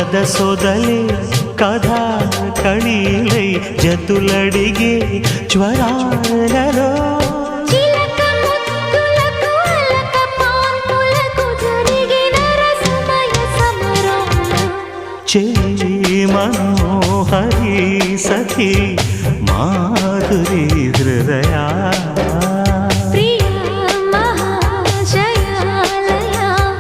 సొదలే కథా కళీలై జతులడిగే జ్వరాలలో చిలక ముద్దులకు అలక పాన్పులకు జరిగిన రసమయ సమరాలు చెలి మనోహరి సఖి మాధురి హృదయా